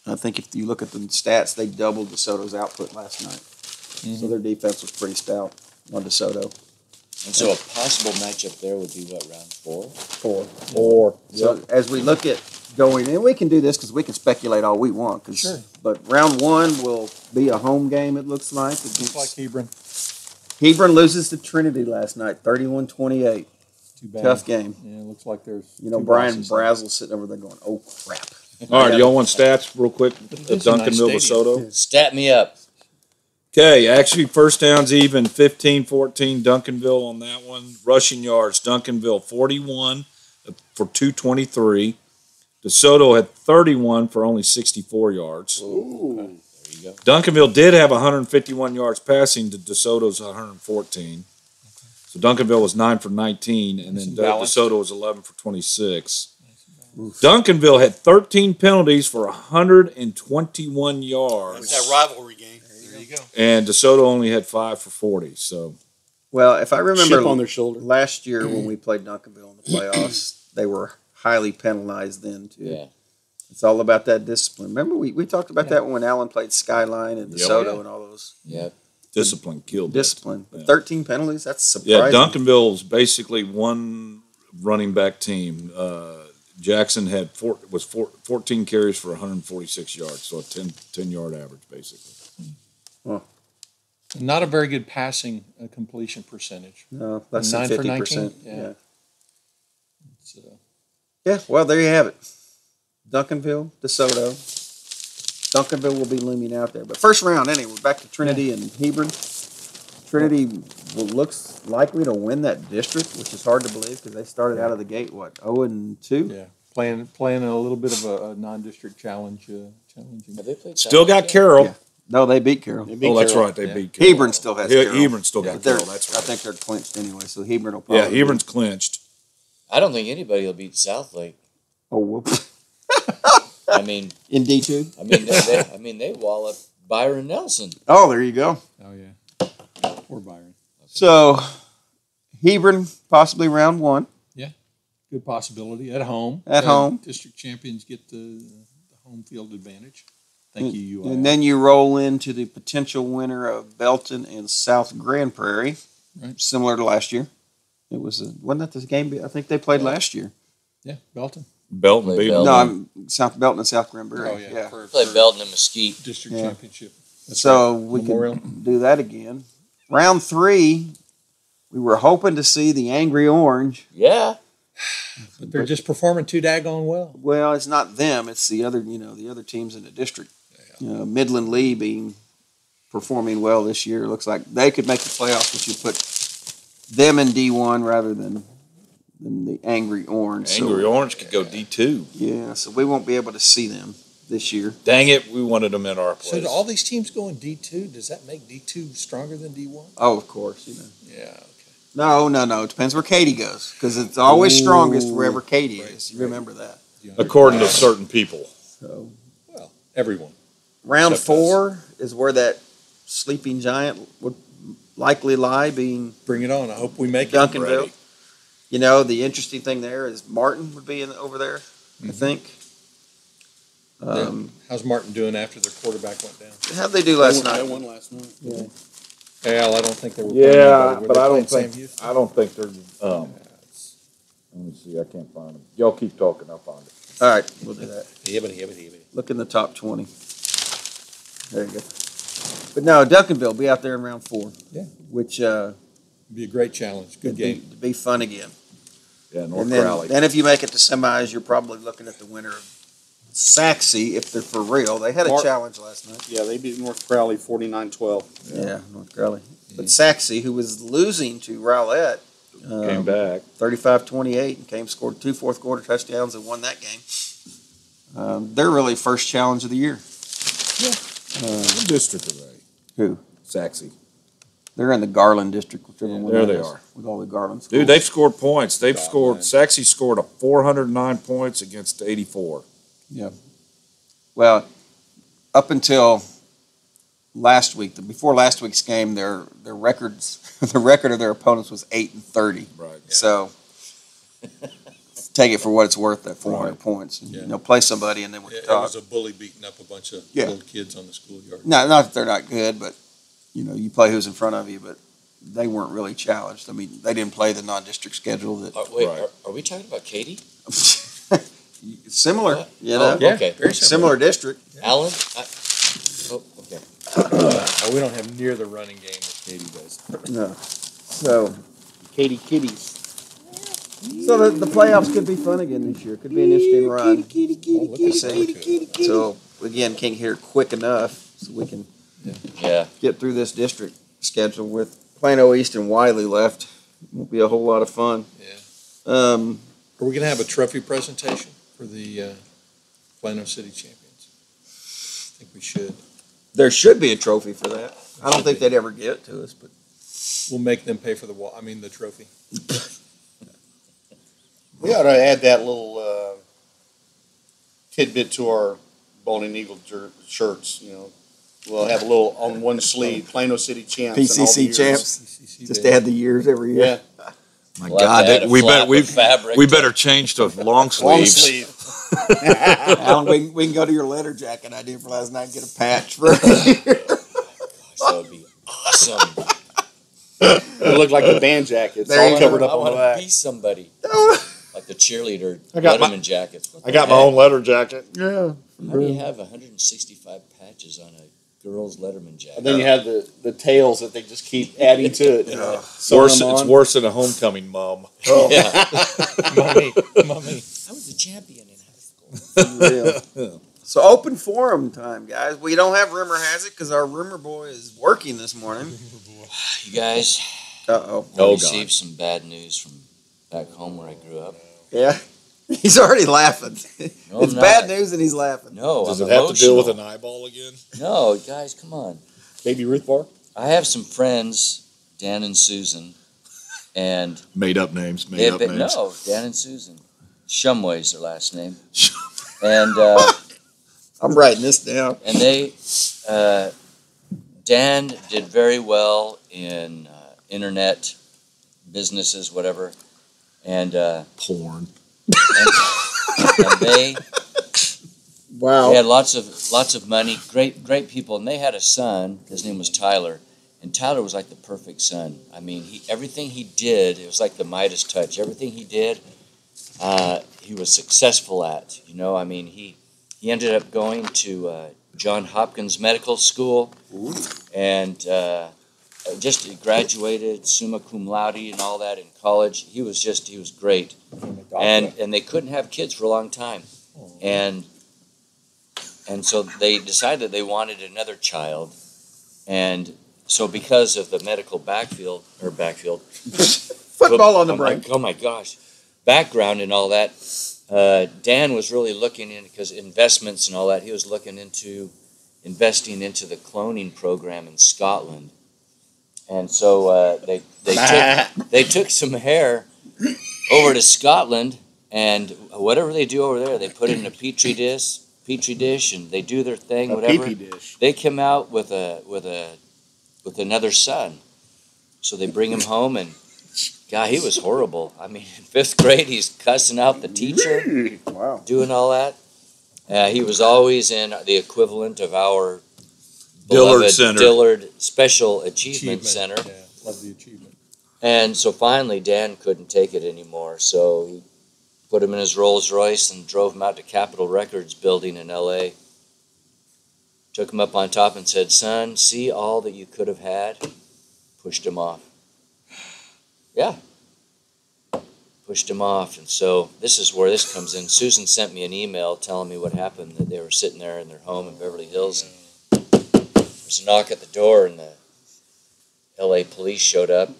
Speaker 1: I think if you look at the stats, they doubled DeSoto's output last night. Mm-hmm. So their defense was pretty stout on DeSoto.
Speaker 3: And so a possible matchup there would be what, round 4?
Speaker 1: 4. So as we look at going in, we can do this because we can speculate all we want.
Speaker 2: Sure.
Speaker 1: But round 1 will be a home game, it looks like.
Speaker 2: Looks like Hebron.
Speaker 1: Hebron loses to Trinity last night, 31-28.
Speaker 2: Too bad.
Speaker 1: Tough game.
Speaker 2: Yeah, it looks like there's
Speaker 1: Brian Brazel's sitting over there going, oh, crap.
Speaker 4: All right, do y'all want stats real quick? Duncanville, DeSoto.
Speaker 3: Stat me up.
Speaker 4: Okay, actually, first downs even, 15-14, Duncanville on that one. Rushing yards, Duncanville 41 for 223. DeSoto had 31 for only 64 yards.
Speaker 5: Ooh.
Speaker 3: There you go.
Speaker 4: Duncanville did have 151 yards passing to DeSoto's 114. So Duncanville was 9 for 19, and then DeSoto was 11 for 26. Duncanville had 13 penalties for 121 yards.
Speaker 5: It's that rivalry game.
Speaker 2: There you go.
Speaker 4: And DeSoto only had 5 for 40. So,
Speaker 1: Well, if I remember
Speaker 5: Chip on their shoulder.
Speaker 1: last year when we played Duncanville in the playoffs, they were highly penalized then, too.
Speaker 3: Yeah.
Speaker 1: It's all about that discipline. Remember, we talked about that when Allen played Skyline and DeSoto and all those.
Speaker 3: Yep.
Speaker 4: discipline killed that.
Speaker 1: Discipline.
Speaker 4: Yeah.
Speaker 1: 13 penalties, that's surprising.
Speaker 4: Yeah, Duncanville's basically one running back team. Jackson had 14 carries for 146 yards, so a 10-yard average, basically.
Speaker 2: Not a very good passing completion percentage.
Speaker 1: No, less than
Speaker 2: 9 for
Speaker 1: 50%.
Speaker 2: 19?
Speaker 1: Yeah.
Speaker 2: It's,
Speaker 1: Yeah, well, there you have it. Duncanville, DeSoto. Duncanville will be looming out there. But first round, anyway, back to Trinity and Hebron. Trinity looks likely to win that district, which is hard to believe because they started out of the gate, 0-2?
Speaker 2: yeah, playing a little bit of a non-district challenging.
Speaker 3: Have they played
Speaker 4: Still got
Speaker 3: South
Speaker 4: Carroll.
Speaker 1: Yeah. No, they beat Carroll.
Speaker 4: Oh, that's right. They beat Carroll.
Speaker 1: Hebron still has Carroll.
Speaker 4: Hebron still got
Speaker 1: But they're-
Speaker 4: Carroll. That's right.
Speaker 1: I think they're clinched anyway, so Hebron will probably
Speaker 4: Yeah, Hebron's clinched.
Speaker 3: I don't think anybody will beat Southlake.
Speaker 1: Oh, whoops.
Speaker 3: I mean,
Speaker 1: In D2?
Speaker 3: they wallop Byron Nelson.
Speaker 1: Oh, there you go.
Speaker 2: Oh yeah, poor Byron.
Speaker 1: So, Hebron, possibly round 1.
Speaker 2: Good possibility at home.
Speaker 1: At home.
Speaker 2: District champions get the home field advantage. Thank you, UI.
Speaker 1: And then you roll into the potential winner of Belton and South Grand Prairie,
Speaker 2: Right.
Speaker 1: similar to last year. It was wasn't that the game? I think they played last year.
Speaker 2: Yeah, Belton.
Speaker 4: Belton
Speaker 3: Play
Speaker 4: beat
Speaker 3: Belton.
Speaker 4: them.
Speaker 1: No, I'm South Belton and South Grand Prairie.
Speaker 2: Oh yeah, for
Speaker 3: Play Belton and Mesquite.
Speaker 2: district
Speaker 1: Yeah.
Speaker 2: championship. That's
Speaker 1: So
Speaker 2: right.
Speaker 1: we
Speaker 2: Memorial.
Speaker 1: can do that again. Round 3, we were hoping to see the Angry Orange.
Speaker 3: Yeah.
Speaker 2: But they're just performing too daggone well.
Speaker 1: Well, it's not them; it's the other, the other teams in the district. Midland Lee being performing well this year. Looks like they could make the playoffs if you put them in D1 rather than the Angry Orange.
Speaker 4: Angry
Speaker 1: So,
Speaker 4: Orange could go D2.
Speaker 1: yeah, so we won't be able to see them this year.
Speaker 4: Dang it, we wanted them in our
Speaker 2: So
Speaker 4: place.
Speaker 2: do all these teams go in D2? Does that make D2 stronger than D1?
Speaker 1: Oh, of course,
Speaker 2: Yeah. Okay.
Speaker 1: No. It depends where Katie goes because it's always strongest wherever Katie is. You remember that.
Speaker 4: According to certain people.
Speaker 1: So
Speaker 2: Well, everyone.
Speaker 1: round
Speaker 2: Except
Speaker 1: 4 is where that sleeping giant would likely lie, being
Speaker 2: Bring it on. I hope we make it.
Speaker 1: Duncanville. The interesting thing there is Martin would be over there, I think.
Speaker 2: How's Martin doing after their quarterback went down?
Speaker 1: How'd they do last night?
Speaker 5: They won last night.
Speaker 1: Yeah.
Speaker 2: Al, I don't think they were.
Speaker 4: Yeah,
Speaker 2: playing
Speaker 4: but I don't
Speaker 2: playing
Speaker 4: think
Speaker 2: Sam
Speaker 4: I don't think they're. Let me see. I can't find them. Y'all keep talking. I'll find it.
Speaker 1: All right, we'll do that.
Speaker 2: Houston?
Speaker 1: Look in the top 20. There you go. But no, Duncanville will be out there in round 4.
Speaker 2: Yeah.
Speaker 1: Which
Speaker 2: Be a great challenge. Good game.
Speaker 1: Be fun again.
Speaker 4: Yeah, North
Speaker 1: And then,
Speaker 4: Crowley.
Speaker 1: then if you make it to semis, you're probably looking at the winner of Saxe, if they're for real. They had a challenge last night.
Speaker 5: Yeah, they beat North Crowley 49-12.
Speaker 1: Yeah, North Crowley. But Saxe, who was losing to Rowlett,
Speaker 4: Came back.
Speaker 1: 35-28, and scored 2 fourth quarter touchdowns and won that game. They're really first challenge of the year.
Speaker 4: What district are they?
Speaker 1: Who?
Speaker 4: Saxe.
Speaker 1: They're in the Garland district. Whichever one
Speaker 4: there
Speaker 1: that
Speaker 4: they
Speaker 1: is,
Speaker 4: are.
Speaker 1: with all the Garland schools.
Speaker 4: Dude, they've scored points. Saxe scored a 409 points against 84.
Speaker 1: Yeah. Well, up until last week, before last week's game, their records, the record of their opponents was 8-30.
Speaker 4: Right.
Speaker 2: Yeah.
Speaker 1: So take it for what it's worth. That 400 points.
Speaker 2: Yeah.
Speaker 1: Play somebody, and then we can
Speaker 2: It
Speaker 1: talk.
Speaker 2: was a bully beating up a bunch of little kids on the schoolyard.
Speaker 1: Not that they're not good, but you play who's in front of you. But they weren't really challenged. I mean, they didn't play the non-district schedule. That
Speaker 3: Are we talking about Katie?
Speaker 1: similar,
Speaker 3: What?
Speaker 1: know.
Speaker 3: Oh, okay.
Speaker 2: Very
Speaker 1: Similar district.
Speaker 3: Alan? Okay.
Speaker 2: We don't have near the running game that Katie does.
Speaker 1: No. So
Speaker 5: Katie Kitties.
Speaker 1: So the playoffs could be fun again this year. Could be an interesting run. So again, can't hear quick enough so we can get through this district schedule with Plano East and Wiley left. Won't be a whole lot of fun.
Speaker 2: Yeah. Are we going to have a trophy presentation for the Plano City champions? I think we should.
Speaker 1: There should be a trophy for that. I don't think they'd ever get it to us, but
Speaker 2: we'll make them pay for the trophy.
Speaker 5: We ought to add that little tidbit to our Bowling Eagle shirts. We'll have a little on one sleeve, Plano City champs.
Speaker 1: PCC champs.
Speaker 2: PCC
Speaker 1: Just add the years every year.
Speaker 5: Yeah.
Speaker 4: My
Speaker 3: We'll
Speaker 4: God,
Speaker 3: fabric.
Speaker 4: we better change to long sleeves.
Speaker 5: Long sleeve.
Speaker 1: Alan, we can go to your letter jacket I did for last night and get a patch for
Speaker 3: That would be awesome.
Speaker 5: It looked like the band jackets
Speaker 1: There you
Speaker 5: all
Speaker 1: go.
Speaker 5: covered up
Speaker 3: I
Speaker 5: on the
Speaker 3: want
Speaker 5: back.
Speaker 3: to be somebody. Like the cheerleader
Speaker 5: got
Speaker 3: Letterman jackets. What
Speaker 5: I
Speaker 3: the
Speaker 5: got my
Speaker 3: heck?
Speaker 5: own letter jacket.
Speaker 1: Yeah.
Speaker 3: How do you have 165 patches on a girl's Letterman jacket?
Speaker 5: And then you have the tails that they just keep adding to it.
Speaker 4: It's worse than a homecoming mom.
Speaker 3: Yeah.
Speaker 2: Mommy.
Speaker 3: I was a champion in high school.
Speaker 1: So open forum time, guys. We don't have Rumor Has It because our Rumor Boy is working this morning.
Speaker 3: You guys,
Speaker 1: Uh-oh.
Speaker 3: I received some bad news from back home where I grew up.
Speaker 1: Yeah. He's already laughing.
Speaker 3: No,
Speaker 1: It's
Speaker 3: I'm
Speaker 1: bad
Speaker 3: not.
Speaker 1: news and he's laughing.
Speaker 3: No,
Speaker 4: Does
Speaker 3: I'm
Speaker 4: it have to deal with
Speaker 3: emotional.
Speaker 4: an eyeball again?
Speaker 3: No, guys, come on.
Speaker 5: Baby Ruth Bar?
Speaker 3: I have some friends, Dan and Susan, and
Speaker 4: Made up names.
Speaker 3: no, Dan and Susan. Shumway's their last name. And
Speaker 1: I'm writing this down.
Speaker 3: and they, Dan did very well in internet businesses, whatever, and
Speaker 4: Porn.
Speaker 3: and they
Speaker 1: Wow.
Speaker 3: had lots of money, great people, and they had a son. His name was Tyler, and Tyler was like the perfect son. I mean, everything he did, it was like the Midas touch. Everything he did, he was successful at. I mean, he ended up going to Johns Hopkins Medical School, and just graduated summa cum laude and all that in college. He was great, and they couldn't have kids for a long time, and so they decided they wanted another child, and so because of the medical backfield
Speaker 1: Football on the break.
Speaker 3: oh my gosh, background and all that, Dan was really looking in, because investments and all that, he was looking into investing into the cloning program in Scotland. And so they took some hair over to Scotland, and whatever they do over there, they put it in a petri dish, and they do their thing, whatever.
Speaker 5: pee-pee dish.
Speaker 3: They come out with another son. So they bring him home, and God, he was horrible. I mean, in 5th grade, he's cussing out the teacher,
Speaker 1: Wow.
Speaker 3: doing all that. He was always in the equivalent of our
Speaker 4: Dillard
Speaker 3: beloved
Speaker 4: Center.
Speaker 3: Dillard Special Achievement Center.
Speaker 2: Yeah, love the achievement.
Speaker 3: And so finally, Dan couldn't take it anymore. So he put him in his Rolls Royce and drove him out to Capitol Records building in L.A. Took him up on top and said, "Son, see all that you could have had?" Pushed him off. Yeah. Pushed him off. And so this is where this comes in. Susan sent me an email telling me what happened, that they were sitting there in their home in Beverly Hills. There's a knock at the door, and the L.A. police showed up.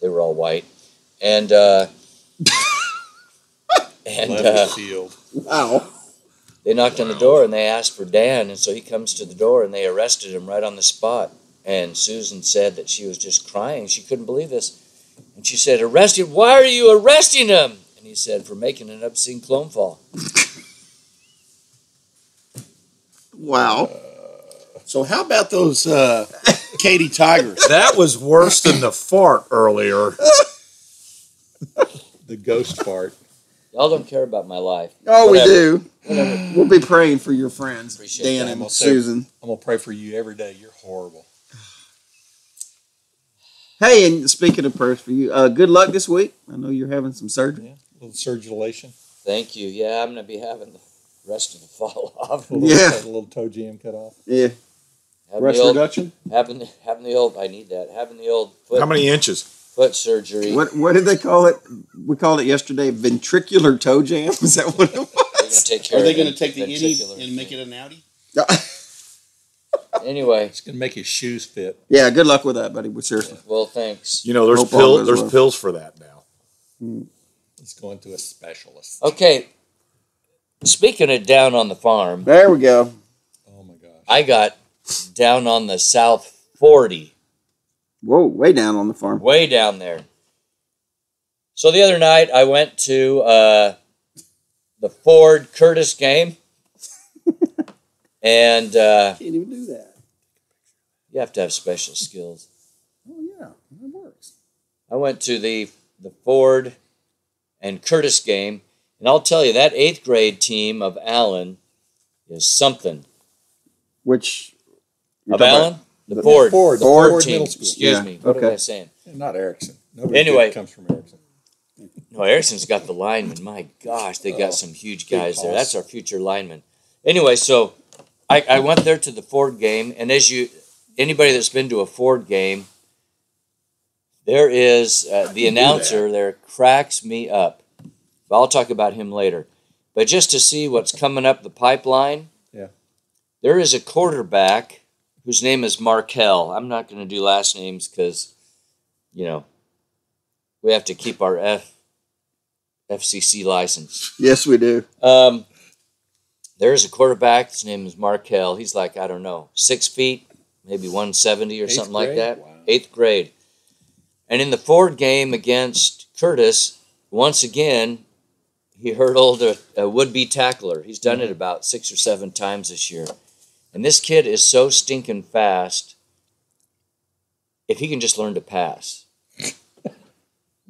Speaker 3: They were all white. And
Speaker 2: Left the field.
Speaker 1: Wow.
Speaker 3: they knocked on the door, and they asked for Dan. And so he comes to the door, and they arrested him right on the spot. And Susan said that she was just crying. She couldn't believe this. And she said, "Arrested? Why are you arresting him?" And he said, "For making an obscene clone fall."
Speaker 1: Wow.
Speaker 5: So how about those Katy Tigers?
Speaker 4: That was worse than the fart earlier.
Speaker 2: The ghost fart.
Speaker 3: Y'all don't care about my life.
Speaker 1: Oh,
Speaker 3: Whatever.
Speaker 1: we do. We'll be praying for your friends,
Speaker 3: Appreciate
Speaker 1: Dan
Speaker 3: that.
Speaker 1: and Susan.
Speaker 2: I'm going to pray for you every day. You're horrible.
Speaker 1: Hey, and speaking of prayers for you, good luck this week. I know you're having some surgery.
Speaker 2: Yeah, a little surgulation.
Speaker 3: Thank you. Yeah, I'm going to be having the rest of the fall off.
Speaker 2: A little,
Speaker 1: Yeah.
Speaker 2: a little toe jam cut off.
Speaker 1: Yeah.
Speaker 3: Having
Speaker 5: Breast
Speaker 3: the old,
Speaker 5: reduction?
Speaker 3: having the old, I need that. Having the old foot,
Speaker 4: How many inches?
Speaker 3: foot surgery.
Speaker 1: What did they call it? We called it yesterday ventricular toe jam. Is that what it
Speaker 3: They're going to take care
Speaker 5: Are they
Speaker 3: of
Speaker 5: going to
Speaker 3: it
Speaker 5: take the innie
Speaker 3: ventricular.
Speaker 5: and make it an outie?
Speaker 1: was?
Speaker 3: Anyway,
Speaker 2: It's going to make his shoes fit.
Speaker 1: Yeah, good luck with that, buddy. Seriously.
Speaker 3: well, thanks.
Speaker 4: You know, there's
Speaker 1: Hope all goes
Speaker 4: there's
Speaker 1: well.
Speaker 4: pills for that now.
Speaker 2: He's going to a specialist.
Speaker 3: Okay, speaking of down on the farm,
Speaker 1: There we go.
Speaker 2: Oh, my gosh.
Speaker 3: I got down on the South 40,
Speaker 1: Whoa, way down on the farm.
Speaker 3: way down there. So the other night, I went to the Ford Curtis game, and
Speaker 5: Can't even do that.
Speaker 3: you have to have special skills.
Speaker 5: Oh, yeah. That works.
Speaker 3: I went to the Ford and Curtis game, and I'll tell you, that 8th grade team of Allen is something.
Speaker 1: Which
Speaker 3: Of Allen? The
Speaker 1: the
Speaker 3: Ford.
Speaker 2: Ford.
Speaker 3: The
Speaker 1: Ford
Speaker 3: Ford team.
Speaker 2: Middle School.
Speaker 3: Excuse
Speaker 1: Yeah,
Speaker 3: me. What
Speaker 1: okay.
Speaker 3: am I saying?
Speaker 2: Not Erickson. Nobody
Speaker 3: Anyway.
Speaker 2: good comes from Erickson.
Speaker 3: No, Erickson's got the linemen. My gosh, they got some huge guys there. That's our future lineman. Anyway, so I went there to the Ford game, and anybody that's been to a Ford game, there is the announcer there cracks me up. But I'll talk about him later. But just to see what's coming up the pipeline,
Speaker 2: Yeah.
Speaker 3: there is a quarterback whose name is Markel. I'm not going to do last names because, we have to keep our FCC license.
Speaker 1: yes, we do.
Speaker 3: There's a quarterback. His name is Markel. He's like, I don't know, 6 feet, maybe 170 or
Speaker 2: Eighth
Speaker 3: something like
Speaker 2: grade?
Speaker 3: that.
Speaker 2: Wow.
Speaker 3: 8th grade. And in the Ford game against Curtis, once again, he hurdled a would-be tackler. He's done it about 6 or 7 times this year. And this kid is so stinking fast, if he can just learn to pass,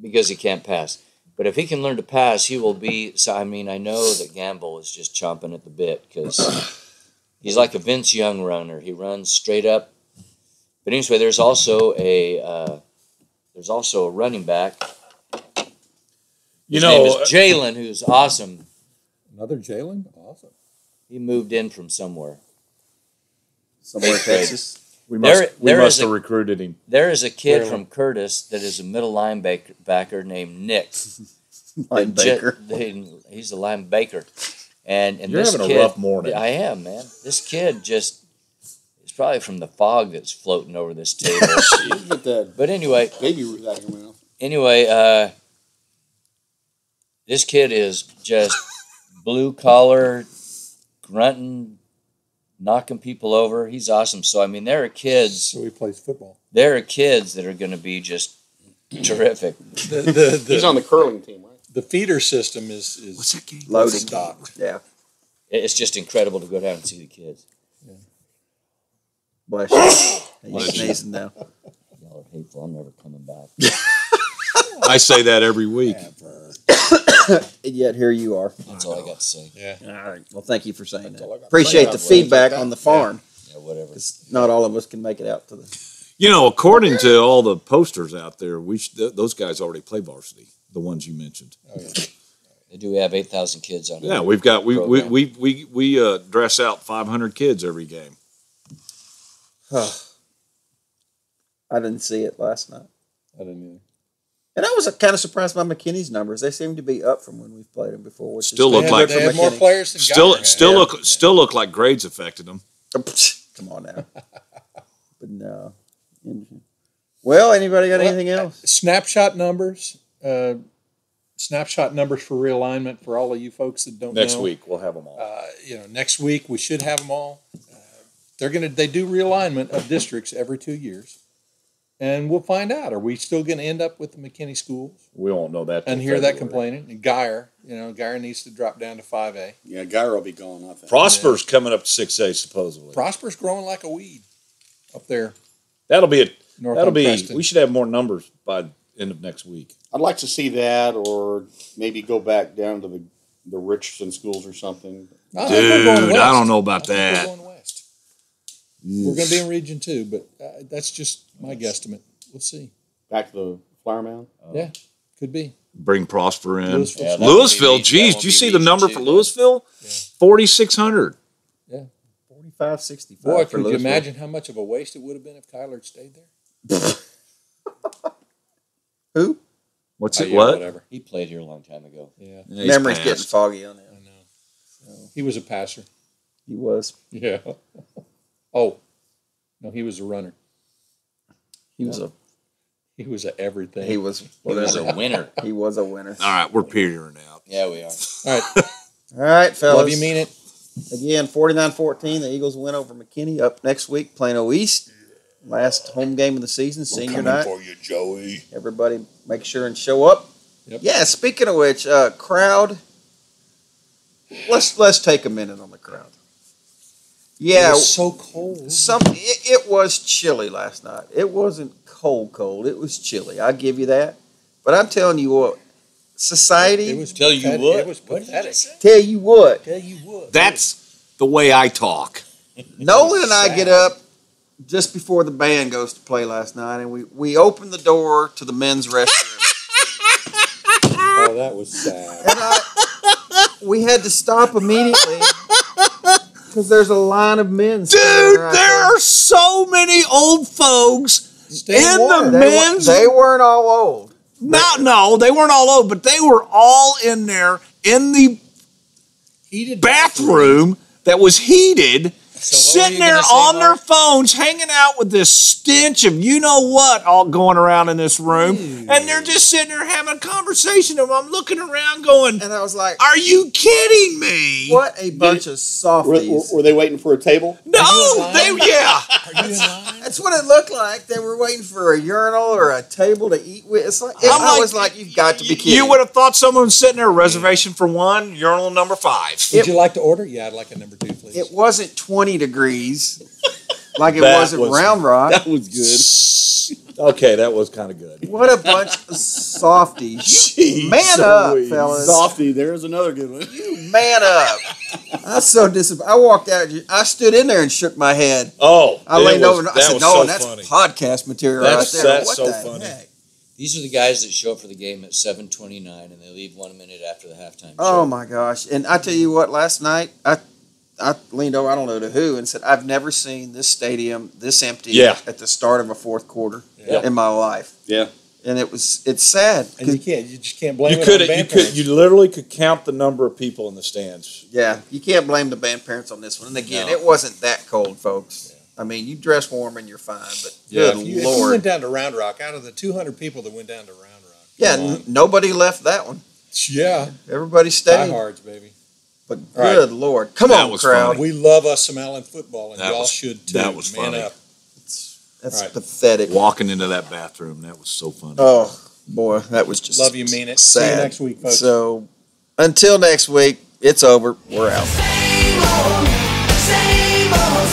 Speaker 3: because he can't pass. But if he can learn to pass, he will be. So I know that Gamble is just chomping at the bit because he's like a Vince Young runner. He runs straight up. But anyway, there's also a running back. His name is Jalen, who's awesome.
Speaker 2: Another Jalen? Awesome.
Speaker 3: He moved in from somewhere.
Speaker 1: Somewhere in
Speaker 3: Eighth grade.
Speaker 1: Texas.
Speaker 4: we
Speaker 3: there
Speaker 4: must
Speaker 3: is
Speaker 4: have
Speaker 3: a-
Speaker 4: recruited him.
Speaker 3: There is a kid
Speaker 2: Clearly.
Speaker 3: from Curtis that is a middle linebacker named Nick.
Speaker 1: Linebacker.
Speaker 3: He's a linebacker. And
Speaker 4: You're
Speaker 3: this
Speaker 4: having a
Speaker 3: kid,
Speaker 4: rough morning.
Speaker 3: I am, man. This kid just is probably from the fog that's floating over this table.
Speaker 5: You get that
Speaker 3: But anyway,
Speaker 5: baby root out of your mouth.
Speaker 3: this kid is just blue collar, grunting, knocking people over. He's awesome. So there are kids.
Speaker 2: So he plays football.
Speaker 3: There are kids that are going to be just terrific.
Speaker 5: He's on the curling team, right?
Speaker 2: The feeder system is
Speaker 5: that game?
Speaker 1: Loaded.
Speaker 2: stocked.
Speaker 1: Yeah.
Speaker 3: It's just incredible to go down and see the kids.
Speaker 1: Bless you. He's sneezing now.
Speaker 3: Y'all are hateful. I'm never coming back.
Speaker 4: I say that every week.
Speaker 1: And yet here you are.
Speaker 3: That's all I got to say.
Speaker 2: Yeah.
Speaker 1: All right. Well, thank you for saying
Speaker 2: That's all I
Speaker 1: that.
Speaker 2: got to
Speaker 1: Appreciate
Speaker 2: say.
Speaker 1: the feedback on the farm.
Speaker 3: Yeah, whatever.
Speaker 1: 'Cause not all of us can make it out to the.
Speaker 4: You know, according to all the posters out there, those guys already play varsity. The ones you mentioned.
Speaker 2: Oh, yeah.
Speaker 3: They do have 8,000 kids on.
Speaker 4: Yeah,
Speaker 3: our
Speaker 4: we've got
Speaker 3: program.
Speaker 4: we dress out 500 kids every game.
Speaker 1: I didn't see it last night.
Speaker 2: I didn't either.
Speaker 1: And I was kind of surprised by McKinney's numbers. They seem to be up from when we've played them before. Which
Speaker 4: Still
Speaker 1: is
Speaker 4: look like-
Speaker 2: They have more
Speaker 1: McKinney.
Speaker 2: players than Geiger had.
Speaker 4: Still look like grades affected them.
Speaker 1: Come on now. But no. Well, anybody got anything else?
Speaker 2: Snapshot numbers. Snapshot numbers for realignment for all of you folks that don't know.
Speaker 4: Next week we'll have them all.
Speaker 2: Next week we should have them all. They do realignment of districts every 2 years, and we'll find out. Are we still going to end up with the McKinney schools
Speaker 4: We won't know that. till
Speaker 2: and hear that
Speaker 4: February.
Speaker 2: complaining? And Geyer needs to drop down to 5A.
Speaker 5: Yeah, Geyer will be gone, I think.
Speaker 4: Prosper's coming up to 6A supposedly.
Speaker 2: Prosper's growing like a weed up there.
Speaker 4: That'll be
Speaker 2: North
Speaker 4: that'll
Speaker 2: on
Speaker 4: be.
Speaker 2: Preston.
Speaker 4: We should have more numbers by the end of next week.
Speaker 5: I'd like to see that, or maybe go back down to the Richardson schools or something.
Speaker 2: I think we're going
Speaker 4: Dude,
Speaker 2: west.
Speaker 4: I don't know about
Speaker 2: I think
Speaker 4: that.
Speaker 2: We're going west. We're going to be in Region 2, but that's just my guesstimate. We'll see.
Speaker 5: Back to the Flower Mound.
Speaker 2: Yeah, could be.
Speaker 4: Bring Prosper in.
Speaker 2: Louisville.
Speaker 3: Yeah, that won't
Speaker 4: Louisville,
Speaker 3: be- that
Speaker 4: geez,
Speaker 3: won't
Speaker 4: do you
Speaker 3: be
Speaker 4: see the
Speaker 3: Region
Speaker 4: number
Speaker 3: 2,
Speaker 4: for
Speaker 3: though.
Speaker 4: Louisville?
Speaker 2: Yeah.
Speaker 4: 4,600.
Speaker 1: 45-65.
Speaker 2: Boy,
Speaker 1: for
Speaker 2: could you
Speaker 1: Louisville.
Speaker 2: imagine how much of a waste it would have been if Kyler had stayed there?
Speaker 1: Who?
Speaker 4: What's
Speaker 2: Oh,
Speaker 4: it?
Speaker 2: yeah,
Speaker 4: What?
Speaker 2: Whatever.
Speaker 3: He played here a long time ago.
Speaker 2: Yeah,
Speaker 4: Yeah, he's
Speaker 1: Memory's
Speaker 4: passed.
Speaker 1: getting foggy on that.
Speaker 2: I know. He was a passer.
Speaker 1: He was.
Speaker 2: Yeah. Oh, no, he was a runner.
Speaker 1: He was a.
Speaker 2: He was a everything.
Speaker 1: He was.
Speaker 3: He was a winner.
Speaker 1: He was a winner.
Speaker 4: All right, we're petering out.
Speaker 3: Yeah, we are.
Speaker 2: All right.
Speaker 1: All right, fellas.
Speaker 2: Love you, mean it.
Speaker 1: Again, 49-14. The Eagles win over McKinney. Up next week, Plano East. Last home game of the season, senior night.
Speaker 4: you, Joey.
Speaker 1: Everybody make sure and show up.
Speaker 2: Yep.
Speaker 1: Yeah, speaking of which, crowd. Let's take a minute on the crowd. Yeah,
Speaker 2: It was so cold.
Speaker 1: it was chilly last night. It wasn't cold. It was chilly. I give you that. But I'm telling you what, society.
Speaker 2: It was
Speaker 3: Tell you
Speaker 2: pathetic.
Speaker 3: what.
Speaker 2: It was pathetic.
Speaker 1: Tell you what,
Speaker 2: Tell you what.
Speaker 4: That's the way I talk.
Speaker 1: Nolan and I
Speaker 2: sad.
Speaker 1: get up just before the band goes to play last night, and we open the door to the men's restroom.
Speaker 2: Oh, that was sad.
Speaker 1: And we had to stop immediately because there's a line of men.
Speaker 4: Dude, there are so many old folks
Speaker 2: Stay
Speaker 4: in
Speaker 2: warm.
Speaker 4: the men's.
Speaker 1: They weren't all old.
Speaker 4: No, they weren't all old, but they were all in there in the
Speaker 2: Heated
Speaker 4: bathroom that was heated,
Speaker 3: So what were
Speaker 4: sitting
Speaker 3: you
Speaker 4: there
Speaker 3: gonna say,
Speaker 4: on their
Speaker 3: Mark?
Speaker 4: phones, hanging out with this stench of you know what all going around in this room, and they're just sitting there having a conversation. And I'm looking around, going,
Speaker 1: And I was like,
Speaker 4: "Are you kidding me?"
Speaker 1: what a bunch of softies.
Speaker 5: Were they waiting for a table?
Speaker 4: No,
Speaker 2: Are
Speaker 4: they
Speaker 2: you
Speaker 4: yeah.
Speaker 2: Are you in line?
Speaker 1: That's what it looked like. They were waiting for a urinal or a table to eat with. It's like I was like, you've got to be kidding.
Speaker 4: You would have thought someone was sitting there, reservation for one, urinal number 5.
Speaker 2: Would you like to order? Yeah, I'd like a number 2, please.
Speaker 1: It wasn't 20 degrees like it
Speaker 4: That
Speaker 1: was at
Speaker 4: was-
Speaker 1: Round Rock.
Speaker 5: That was good.
Speaker 4: Okay, that was kind of good.
Speaker 1: What a bunch of softies.
Speaker 4: Jeez
Speaker 1: Man up,
Speaker 4: Louise.
Speaker 1: fellas.
Speaker 5: Softy, there's another good one.
Speaker 1: Man up. I was so disappointed. I walked out. I stood in there and shook my head.
Speaker 4: Oh,
Speaker 1: I leaned over and I said, no,
Speaker 4: so
Speaker 1: that's
Speaker 4: funny.
Speaker 1: podcast material
Speaker 4: That's-
Speaker 1: right there.
Speaker 4: that's
Speaker 1: What
Speaker 4: so
Speaker 1: the
Speaker 4: funny.
Speaker 1: heck?
Speaker 3: These are the guys that show up for the game at 7:29 and they leave 1 minute after the halftime show.
Speaker 1: Oh, my gosh. And I tell you what, last night, I leaned over, I don't know to who, and said, I've never seen this stadium this empty
Speaker 4: Yeah.
Speaker 1: at the start of a fourth quarter
Speaker 2: Yeah.
Speaker 1: in my life.
Speaker 5: Yeah.
Speaker 1: And it's sad.
Speaker 2: And you just can't blame
Speaker 4: You
Speaker 2: it
Speaker 4: could,
Speaker 2: on
Speaker 4: you
Speaker 2: band
Speaker 4: could,
Speaker 2: parents.
Speaker 4: you literally could count the number of people in the stands.
Speaker 1: Yeah, you can't blame the band parents on this one. And again,
Speaker 3: No.
Speaker 1: it wasn't that cold, folks. I mean, you dress warm and you're fine, but
Speaker 2: Yeah,
Speaker 1: good
Speaker 2: if you
Speaker 1: Lord.
Speaker 2: went down to Round Rock, out of the 200 people that went down to Round Rock,
Speaker 1: Yeah,
Speaker 3: Come on.
Speaker 1: nobody left that one.
Speaker 2: yeah,
Speaker 1: Everybody stayed.
Speaker 2: diehards, baby.
Speaker 1: But
Speaker 2: All right.
Speaker 1: good Lord. Come
Speaker 4: That
Speaker 1: on,
Speaker 4: was
Speaker 1: crowd.
Speaker 4: funny.
Speaker 2: We love us some Allen football, and
Speaker 4: That
Speaker 2: y'all
Speaker 4: was-
Speaker 2: should too.
Speaker 4: that was
Speaker 2: Man
Speaker 4: funny.
Speaker 2: up.
Speaker 1: That's
Speaker 2: All right.
Speaker 1: pathetic.
Speaker 4: Walking into that bathroom, that was so funny.
Speaker 1: Oh, boy, that was just
Speaker 2: Love you, mean it. See you
Speaker 1: sad.
Speaker 2: next week, folks.
Speaker 1: So, until next week, it's over. We're out.
Speaker 6: Same old